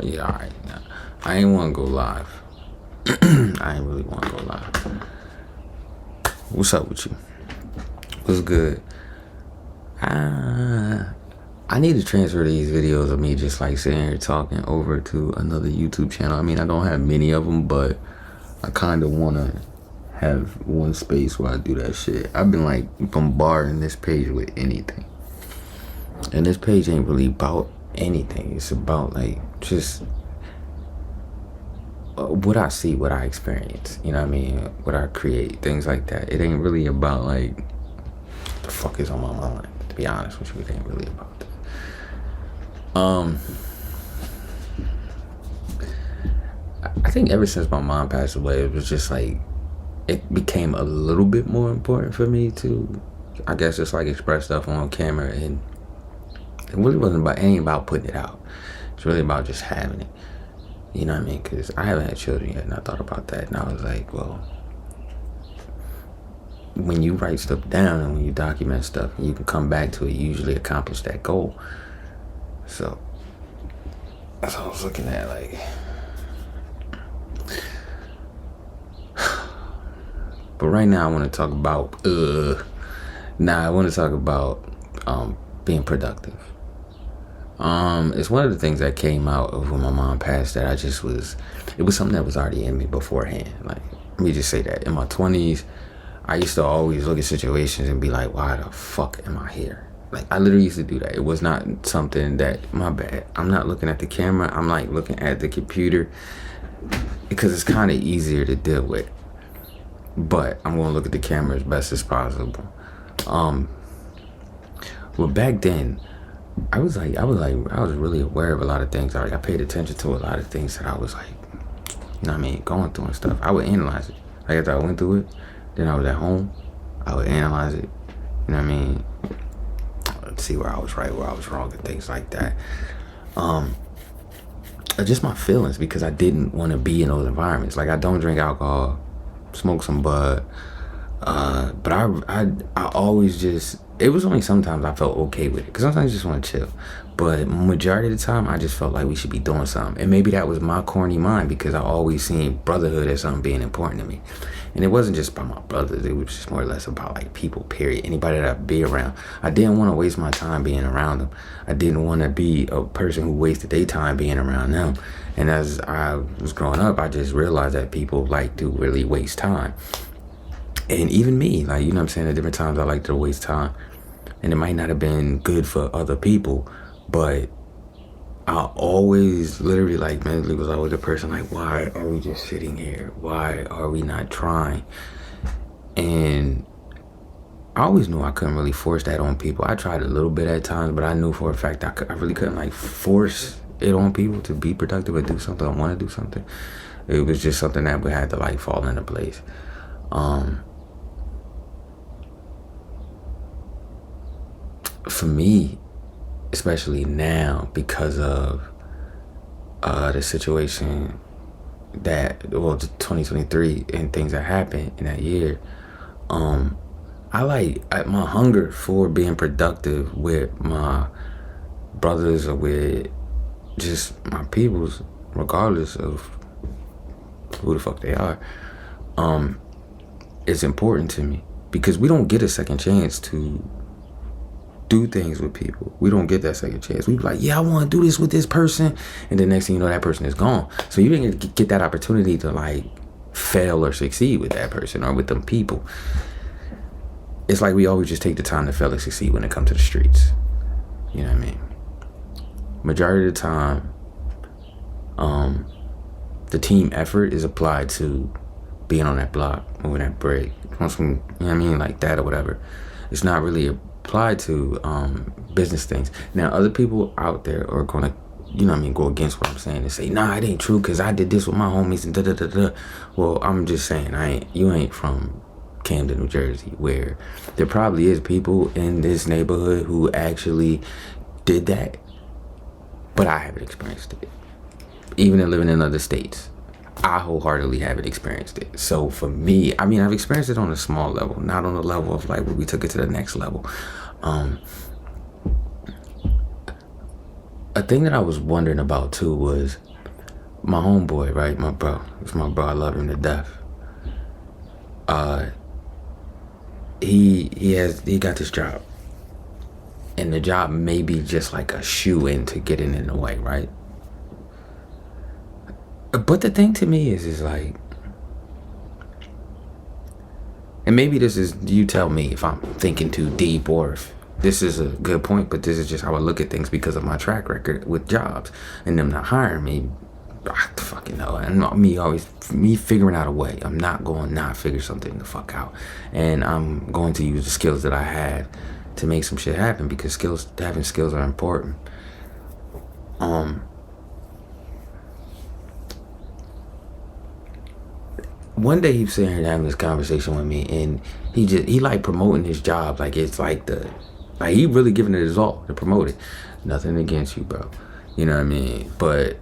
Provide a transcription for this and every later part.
Yeah, alright. Nah, I ain't want to go live. I ain't really want to go live. What's up with you? What's good? I need to transfer these videos of me just like sitting here talking over to another YouTube channel. I mean, I don't have many of them, but I kind of want to have one space where I do that shit. I've been like bombarding this page with anything. And this page ain't really about anything. It's about like just what I see, what I experience, you know what I mean? What I create, things like that. It ain't really about like what the fuck is on my mind. To be honest with you, it ain't really about that. I think ever since my mom passed away, it was just like it became a little bit more important for me to, I guess, just like express stuff on camera. And it really wasn't about, it ain't about putting it out. It's really about just having it. You know what I mean? Because I haven't had children yet, and I thought about that, and I was like, well, when you write stuff down and when you document stuff and you can come back to it, you usually accomplish that goal. So that's what I was looking at, like. But right now I want to talk about being productive. It's one of the things that came out of when my mom passed that it was something that was already in me beforehand. Like, let me just say that in my 20s, I used to always look at situations and be like, why the fuck am I here? Like, I literally used to do that. It was not something that, my bad, I'm not looking at the camera, I'm like looking at the computer because it's kind of easier to deal with. But I'm gonna look at the camera as best as possible. Well, back then, I was really aware of a lot of things. I paid attention to a lot of things that I was like, you know what I mean, going through and stuff. I would analyze it. Like after I went through it, then I was at home, I would analyze it. You know what I mean? Let's see where I was right, where I was wrong, and things like that. Just my feelings, because I didn't want to be in those environments. Like, I don't drink alcohol, smoke some bud, but I always just, it was only sometimes I felt okay with it, because sometimes I just want to chill. But majority of the time, I just felt like we should be doing something. And maybe that was my corny mind, because I always seen brotherhood as something being important to me. And it wasn't just about my brothers. It was just more or less about like people, period. Anybody that I'd be around. I didn't want to waste my time being around them. I didn't want to be a person who wasted their time being around them. And as I was growing up, I just realized that people like to really waste time. And even me, like, you know what I'm saying? At different times, I like to waste time. And it might not have been good for other people, but I always literally like mentally was always a person like, why are we just sitting here? Why are we not trying? And I always knew I couldn't really force that on people. I tried a little bit at times, but I knew for a fact I really couldn't like force it on people to be productive or do something or want to do something. It was just something that would have to like fall into place. For me, especially now, because of the situation that, well, 2023 and things that happened in that year, my hunger for being productive with my brothers or with just my peoples, regardless of who the fuck they are, is important to me, because we don't get a second chance to do things with people. We don't get that second chance. We be like, yeah, I want to do this with this person, and the next thing you know, that person is gone. So you didn't get that opportunity to like fail or succeed with that person or with them people. It's like we always just take the time to fail or succeed when it comes to the streets. You know what I mean? Majority of the time, the team effort is applied to being on that block, moving that brick, on some, you know what I mean, like that or whatever. It's not really applied to business things. Now, other people out there are gonna, you know what I mean, go against what I'm saying and say, nah, it ain't true, because I did this with my homies and da-da-da-da. Well, I'm just saying, you ain't from Camden, New Jersey, where there probably is people in this neighborhood who actually did that, but I haven't experienced it. Even in living in other states, I wholeheartedly haven't experienced it. So for me, I mean, I've experienced it on a small level, not on the level of like where we took it to the next level. A thing that I was wondering about too was my homeboy, right? My bro. It's my bro. I love him to death. He got this job, and the job may be just like a shoe in to getting in the way, right? But the thing to me is like, and maybe this is, you tell me if I'm thinking too deep or if this is a good point, but this is just how I look at things because of my track record with jobs and them not hiring me. I fucking know. And me figuring out a way. I'm not going to not figure something the fuck out. And I'm going to use the skills that I have to make some shit happen, because having skills are important. One day he was sitting here having this conversation with me, and he like promoting his job like it's like he really giving it his all to promote it. Nothing against you, bro. You know what I mean? But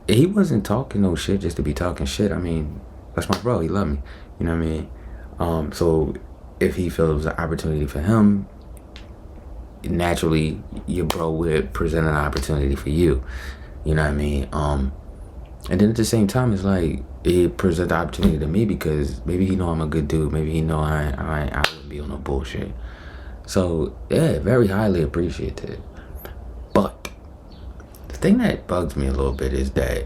he wasn't talking no shit just to be talking shit. I mean, that's my bro. He love me. You know what I mean? So if he feels it was an opportunity for him, naturally your bro would present an opportunity for you. You know what I mean? And then at the same time, it's like he present the opportunity to me because maybe he know I'm a good dude. Maybe he know I wouldn't be on no bullshit. So yeah, very highly appreciated. But the thing that bugs me a little bit is that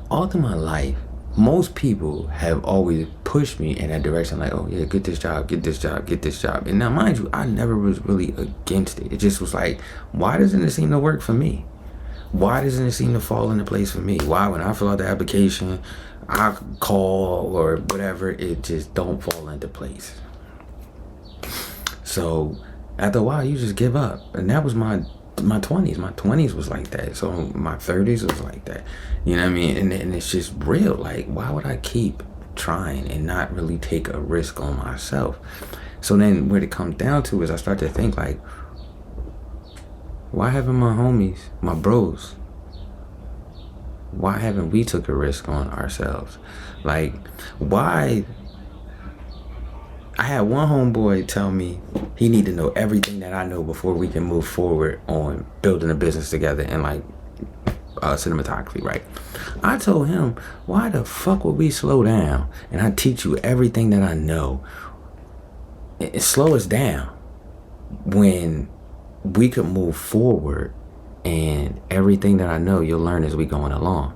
all through my life, most people have always pushed me in that direction, like, oh yeah, get this job, get this job, get this job. And now mind you, I never was really against it. It just was like, why doesn't it seem to work for me? Why doesn't it seem to fall into place for me? Why, when I fill out the application, I call or whatever, it just don't fall into place? So after a while, you just give up. And that was my 20s. My 20s was like that. So my 30s was like that. You know what I mean? And it's just real. Like, why would I keep trying and not really take a risk on myself? So then what it comes down to is I start to think like, why haven't my homies, my bros, why haven't we took a risk on ourselves? Like, why? I had one homeboy tell me he need to know everything that I know before we can move forward on building a business together and like cinematography, right? I told him, why the fuck would we slow down and I teach you everything that I know and slow us down when we could move forward, and everything that I know you'll learn as we going along.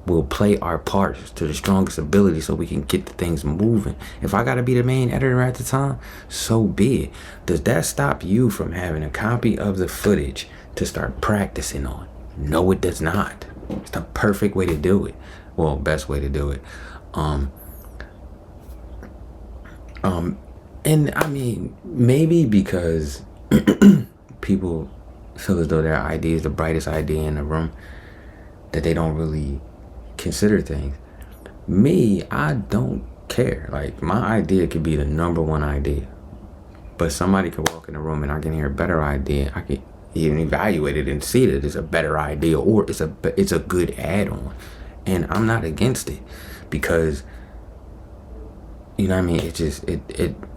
We'll play our parts to the strongest ability so we can get the things moving. If I gotta be the main editor at the time, so be it. Does that stop you from having a copy of the footage to start practicing on? No, it does not. It's the perfect way to do it. Well, best way to do it. And I mean, maybe because people feel as though their idea is the brightest idea in the room, that they don't really consider things. Me, I don't care. Like, my idea could be the number one idea, but somebody could walk in the room and I can hear a better idea. I can even evaluate it and see that it's a better idea or it's a good add-on, and I'm not against it, because you know what I mean,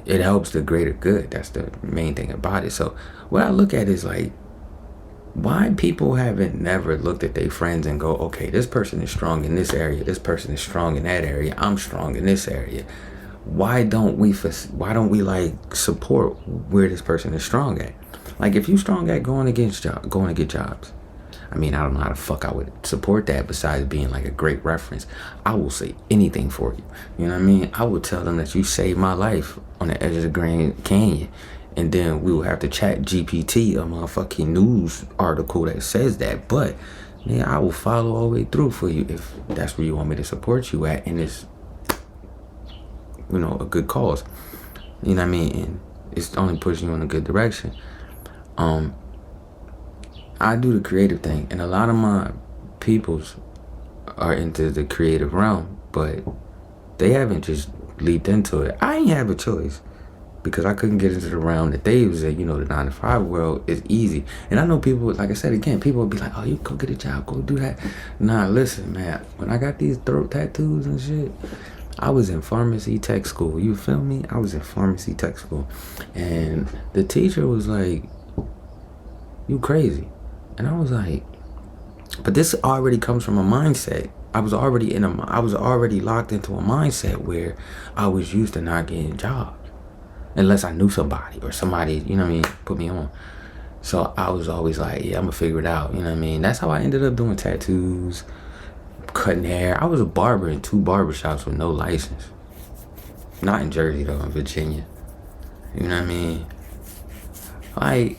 it helps the greater good. That's the main thing about it. So what I look at is like, why people haven't never looked at their friends and go, okay, this person is strong in this area, this person is strong in that area, I'm strong in this area. Why don't we like support where this person is strong at? Like, if you strong at going to get jobs, I mean, I don't know how the fuck I would support that besides being like a great reference. I will say anything for you. You know what I mean? I will tell them that you saved my life on the edge of the Grand Canyon. And then we will have to chat GPT a motherfucking news article that says that. But yeah, I will follow all the way through for you if that's where you want me to support you at. And it's, you know, a good cause. You know what I mean? And it's only pushing you in a good direction. I do the creative thing, and a lot of my peoples are into the creative realm, but they haven't just leaped into it. I ain't have a choice, because I couldn't get into the realm that they was in. You know, the 9-to-5 world is easy. And I know people, like I said again, people would be like, oh, you go get a job, go do that. Nah, listen, man, when I got these throat tattoos and shit, I was in pharmacy tech school. You feel me? I was in pharmacy tech school. And the teacher was like, you crazy. And I was like, But this already comes from a mindset. I was already locked into a mindset where I was used to not getting jobs unless I knew somebody or somebody, you know what I mean, put me on. So I was always like, yeah, I'm gonna figure it out, you know what I mean? That's how I ended up doing tattoos, cutting hair. I was a barber in 2 barbershops with no license. Not in Jersey though, in Virginia. You know what I mean? Like,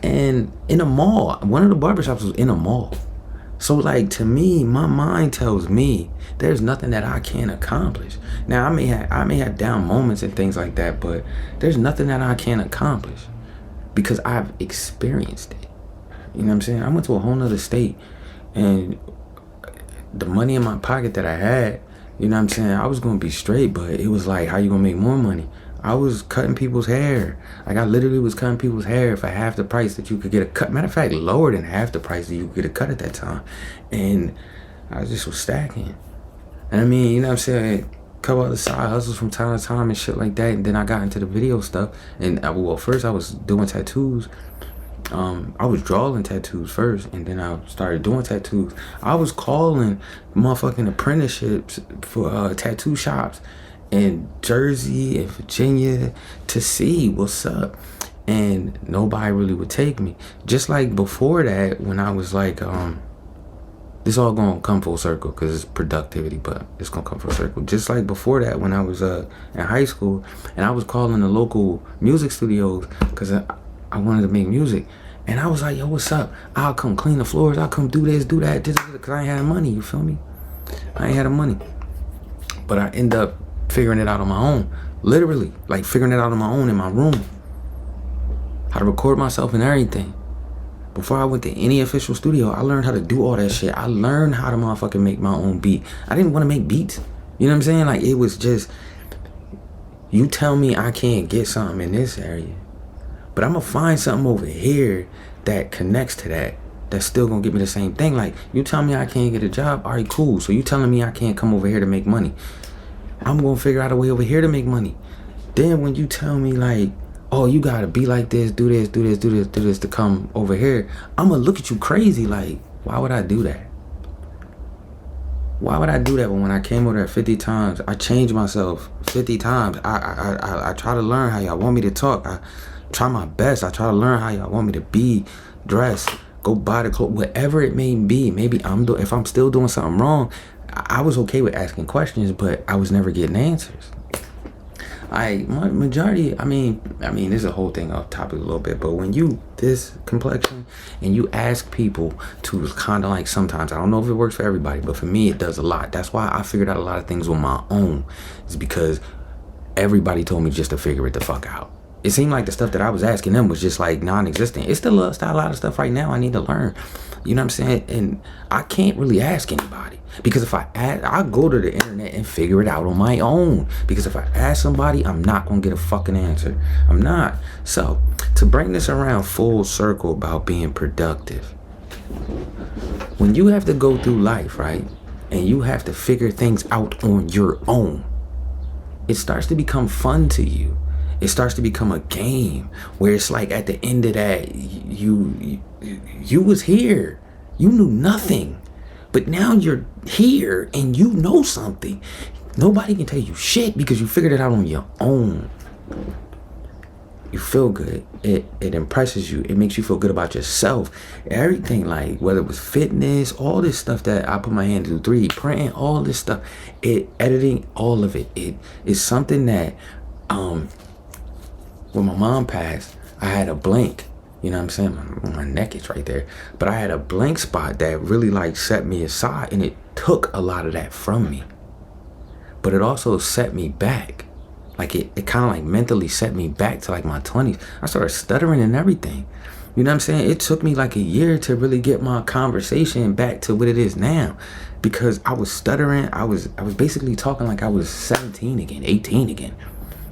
and in a mall. One of the barbershops was in a mall. So like, to me, my mind tells me there's nothing that I can't accomplish. Now I may have down moments and things like that, but there's nothing that I can't accomplish because I've experienced it. You know what I'm saying? I went to a whole nother state, and the money in my pocket that I had, you know what I'm saying, I was gonna be straight, but it was like, how you gonna make more money? I was cutting people's hair. Like, I literally was cutting people's hair for half the price that you could get a cut. Matter of fact, lower than half the price that you could get a cut at that time. And I just was stacking. And I mean, you know what I'm saying? A couple other side hustles from time to time and shit like that. And then I got into the video stuff. And well, first I was doing tattoos. I was drawing tattoos first, and then I started doing tattoos. I was calling motherfucking apprenticeships for tattoo shops in Jersey and Virginia to see what's up, and nobody really would take me. Just like before that, when I was like, this all gonna come full circle because it's productivity, but it's gonna come full circle. Just like before that, when I was in high school, and I was calling the local music studios because I wanted to make music. And I was like, yo, what's up? I'll come clean the floors. I'll come do this, do that, because I ain't had money, you feel me? I ain't had the money. But I end up figuring it out on my own. Literally, like figuring it out on my own in my room. How to record myself and everything. Before I went to any official studio, I learned how to do all that shit. I learned how to motherfucking make my own beat. I didn't want to make beats. You know what I'm saying? Like, it was just, you tell me I can't get something in this area, but I'm gonna find something over here that connects to that, that's still gonna get me the same thing. Like, you tell me I can't get a job, all right, cool. So you telling me I can't come over here to make money. I'm gonna figure out a way over here to make money. Then when you tell me like, oh, you gotta be like this, do this, do this, do this, do this to come over here, I'm gonna look at you crazy. Like, why would I do that? Why would I do that when I came over there 50 times? I changed myself 50 times. I try to learn how y'all want me to talk. I try my best. I try to learn how y'all want me to be, dress, go buy the clothes, whatever it may be. Maybe if I'm still doing something wrong, I was okay with asking questions, but I was never getting answers. Majority, I mean, this is a whole thing off topic a little bit, but when you this complexion and you ask people to kind of like, sometimes, I don't know if it works for everybody, but for me, it does a lot. That's why I figured out a lot of things on my own. It's because everybody told me just to figure it the fuck out. It seemed like the stuff that I was asking them was just like non-existent. It's still a lot of stuff right now I need to learn. You know what I'm saying? And I can't really ask anybody, because if I go to the internet and figure it out on my own. Because if I ask somebody, I'm not gonna get a fucking answer. I'm not. So to bring this around full circle about being productive, when you have to go through life, right, and you have to figure things out on your own, it starts to become fun to you. It starts to become a game where it's like, at the end of that, you was here. You knew nothing. But now you're here and you know something. Nobody can tell you shit because you figured it out on your own. You feel good. It impresses you. It makes you feel good about yourself. Everything, like whether it was fitness, all this stuff that I put my hand to, 3D printing, all this stuff, editing, all of it. It is something that when my mom passed, I had a blank, you know what I'm saying? My neck is right there. But I had a blank spot that really like set me aside, and it took a lot of that from me. But it also set me back. Like it kind of like mentally set me back to like my 20s. I started stuttering and everything. You know what I'm saying? It took me like a year to really get my conversation back to what it is now, because I was stuttering. I was basically talking like I was 17 again, 18 again.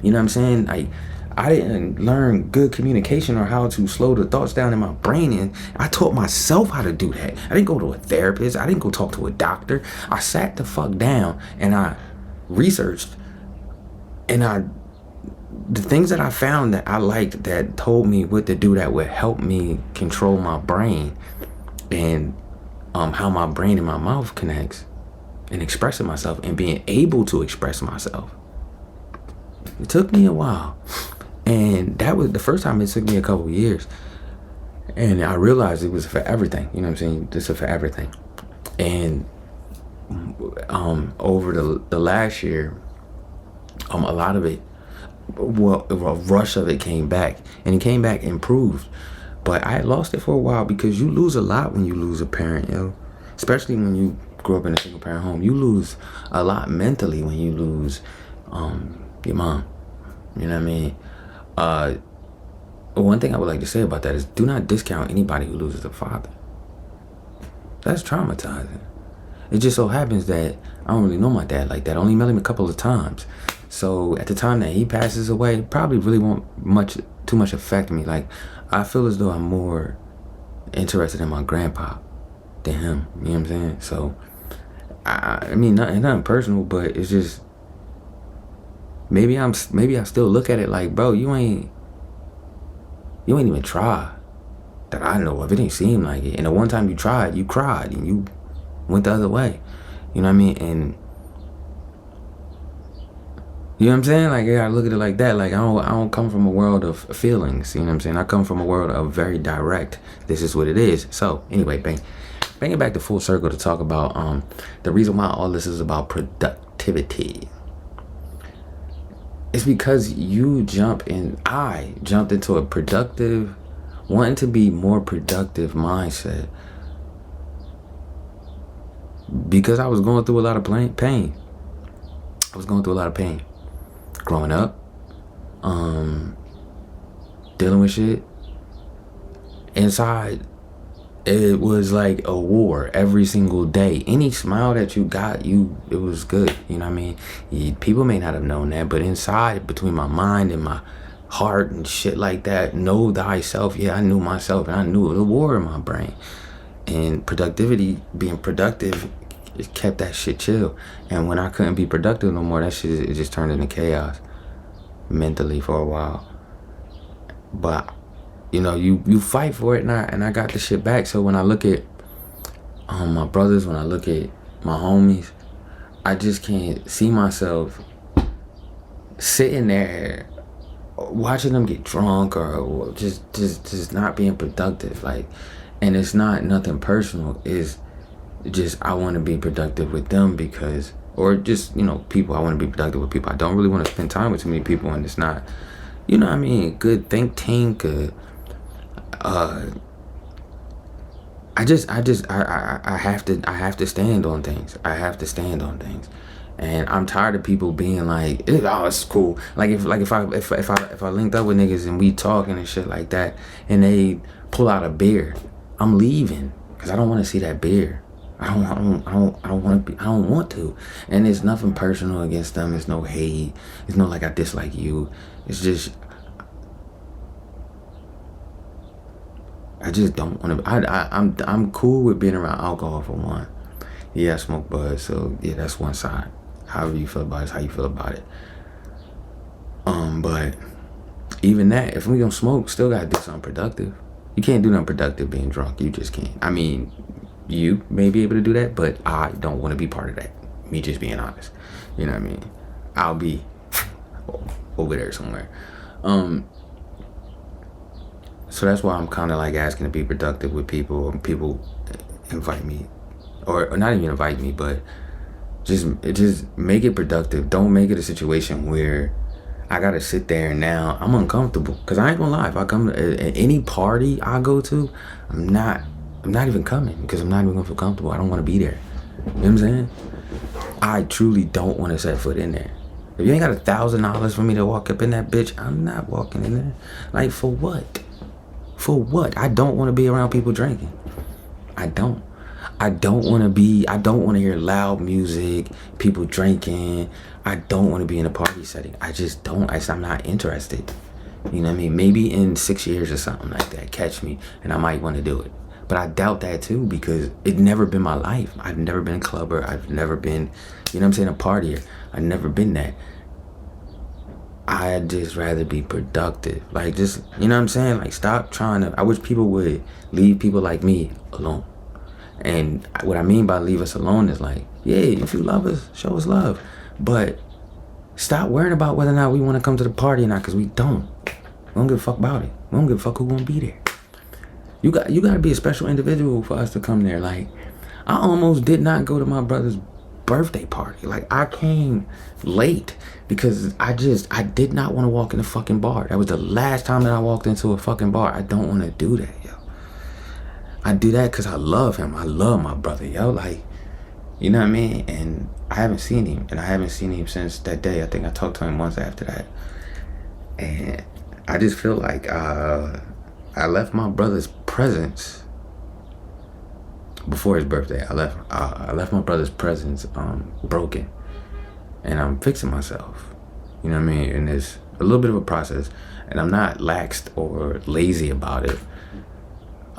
You know what I'm saying? Like, I didn't learn good communication or how to slow the thoughts down in my brain, and I taught myself how to do that. I didn't go to a therapist. I didn't go talk to a doctor. I sat the fuck down and I researched, and the things that I found that I liked, that told me what to do, that would help me control my brain and how my brain and my mouth connects, and expressing myself and being able to express myself. It took me a while, and that was the first time. It took me a couple of years, and I realized it was for everything. You know what I'm saying? This is for everything. And over the last year, a lot of it, well, a rush of it came back, and it came back improved. But I had lost it for a while, because you lose a lot when you lose a parent, yo. Especially when you grew up in a single parent home. You lose a lot mentally when you lose your mom. You know what I mean? One thing I would like to say about that is, do not discount anybody who loses a father. That's traumatizing. It just so happens that I don't really know my dad like that. I only met him a couple of times. So at the time that he passes away, it probably really won't too much affect me. Like, I feel as though I'm more interested in my grandpa than him. You know what I'm saying? So I mean, nothing personal, but it's just, maybe I still look at it like, bro, you ain't even try that I know of. It didn't seem like it. And the one time you tried, you cried and you went the other way. You know what I mean? And you know what I'm saying? Like, I gotta look at it like that. Like, I don't come from a world of feelings. You know what I'm saying? I come from a world of very direct, this is what it is. So anyway, bring it back to full circle to talk about the reason why all this is about productivity. It's because I jumped into a wanting to be more productive mindset, because I was going through a lot of pain. I was going through a lot of pain growing up, dealing with shit inside. It was like a war every single day. Any smile that you got, it was good. You know what I mean? People may not have known that, but inside, between my mind and my heart and shit like that, know thyself. Yeah, I knew myself, and I knew the war in my brain. And productivity, being productive, it kept that shit chill. And when I couldn't be productive no more, that shit, it just turned into chaos mentally for a while. But you know, you fight for it, and I got the shit back. So when I look at my brothers, when I look at my homies, I just can't see myself sitting there watching them get drunk or just not being productive. Like, and it's not nothing personal. It's just, I want to be productive with them, because, or just, you know, people, I want to be productive with people. I don't really want to spend time with too many people, and it's not, you know what I mean, good think tank. I have to stand on things. I have to stand on things. And I'm tired of people being like, oh, it's cool. Like if I linked up with niggas and we talking and shit like that, and they pull out a beer, I'm leaving, because I don't want to see that beer. I don't want to. And it's nothing personal against them. It's no hate. It's no like I dislike you. It's just, I just don't want to. I'm cool with being around alcohol, for one. Yeah, I smoke bud, so yeah, that's one side. However you feel about it is how you feel about it. But even that, if we gonna smoke, still gotta do something productive. You can't do nothing productive being drunk. You just can't. I mean, you may be able to do that, but I don't want to be part of that. Me just being honest. You know what I mean? I'll be over there somewhere. So that's why I'm kind of like asking to be productive with people. People invite me, or not even invite me, but just make it productive. Don't make it a situation where I gotta sit there and now I'm uncomfortable. Cause I ain't gonna lie, if I come to any party I go to, I'm not even coming, because I'm not even gonna feel comfortable. I don't want to be there. You know what I'm saying? I truly don't want to set foot in there. If you ain't got $1,000 for me to walk up in that bitch, I'm not walking in there. Like, for what? For what? I don't want to be around people drinking. I don't want to hear loud music, people drinking. I don't want to be in a party setting. I just don't. I'm not interested. You know what I mean? Maybe in 6 years or something like that, catch me, and I might want to do it. But I doubt that too, because it's never been my life. I've never been a clubber. I've never been, you know what I'm saying, a partier. I've never been that. I'd just rather be productive. Like, just, you know what I'm saying? Like, stop trying to, I wish people would leave people like me alone. And what I mean by leave us alone is like, yeah, if you love us, show us love. But stop worrying about whether or not we want to come to the party or not, because we don't. We don't give a fuck about it. We don't give a fuck who won't be there. You got to be a special individual for us to come there. Like, I almost did not go to my brother's birthday party. Like, I came late because I did not want to walk in the fucking bar. That was the last time that I walked into a fucking bar. I don't want to do that, yo. I do that because I love him. I love my brother, yo. Like, you know what I mean? And I haven't seen him. And I haven't seen him since that day. I think I talked to him once after that. And I just feel like I left my brother's presence before his birthday. I left my brother's presence broken. And I'm fixing myself. You know what I mean? And it's a little bit of a process. And I'm not laxed or lazy about it.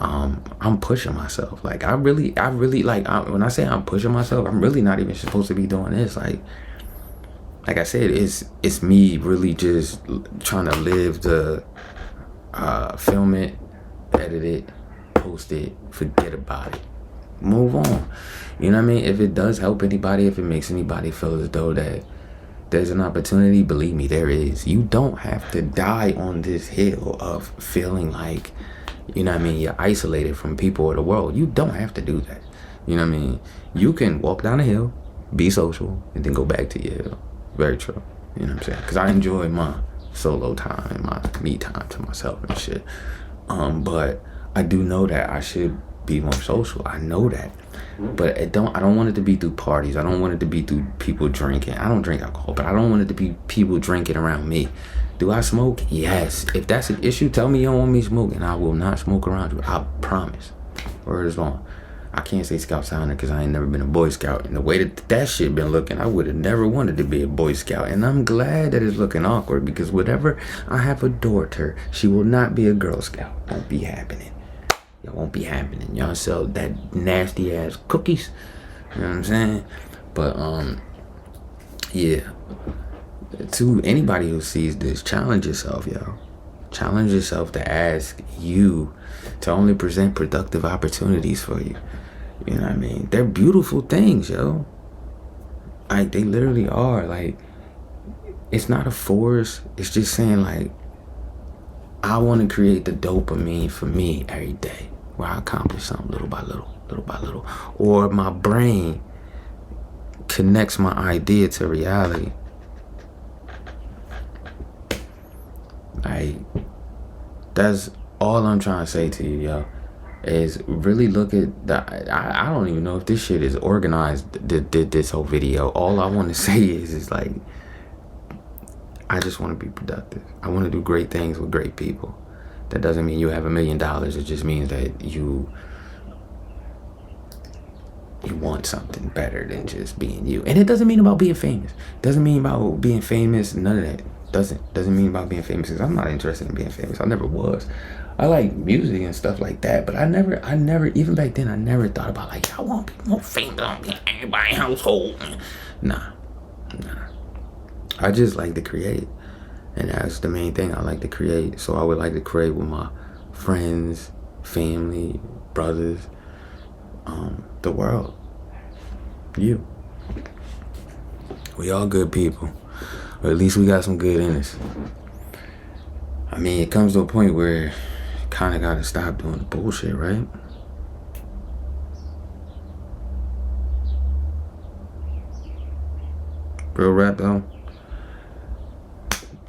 I'm pushing myself. Like, I really like, when I say I'm pushing myself, I'm really not even supposed to be doing this. Like I said, it's me really just trying to live the film it, edit it, post it, forget about it, move on. You know what I mean? If it does help anybody, if it makes anybody feel as though that there's an opportunity, believe me, there is. You don't have to die on this hill of feeling like, you know what I mean, you're isolated from people or the world. You don't have to do that. You know what I mean? You can walk down the hill, be social, and then go back to your hill. Very true. You know what I'm saying? Because I enjoy my solo time and my me time to myself and shit. But I do know that I should be more social. I know that. But I don't want it to be through parties. I don't want it to be through people drinking. I don't drink alcohol, but I don't want it to be people drinking around me. Do I smoke? Yes. If that's an issue, tell me you don't want me smoking. I will not smoke around you. I promise. Word is on. I can't say Scout Sounder because I ain't never been a Boy Scout. And the way that shit been looking, I would have never wanted to be a Boy Scout. And I'm glad that it's looking awkward because whatever I have a daughter, she will not be a Girl Scout. Won't be happening. It won't be happening. Y'all sell that nasty ass cookies. You know what I'm saying? But yeah. To anybody who sees this, challenge yourself, yo. Challenge yourself to ask you to only present productive opportunities for you. You know what I mean? They're beautiful things, yo. Like, they literally are. Like, it's not a force. It's just saying, like, I want to create the dopamine for me every day where I accomplish something little by little. Or my brain connects my idea to reality. Like, that's all I'm trying to say to you, yo, is really look at the, I don't even know if this shit is organized, this whole video. All I want to say is like, I just want to be productive. I want to do great things with great people. That doesn't mean you have $1 million. It just means that you want something better than just being you. And it doesn't mean about being famous. It doesn't mean about being famous, none of that. Doesn't mean about being famous, because I'm not interested in being famous. I never was. I like music and stuff like that, but I never even back then I never thought about like, I want to be more famous. I want to be in everybody's household. Nah. I just like to create, and that's the main thing. I like to create. So I would like to create with my friends, family, brothers, the world. You. We all good people. Or at least we got some good in us. I mean, it comes to a point where you kind of got to stop doing the bullshit, right? Real rap, though.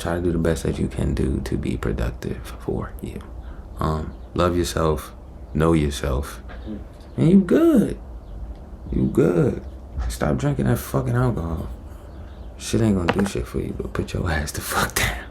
Try to do the best that you can do to be productive for you. Love yourself. Know yourself. And you good. You good. Stop drinking that fucking alcohol. Shit ain't gonna do shit for you, but put your ass the fuck down.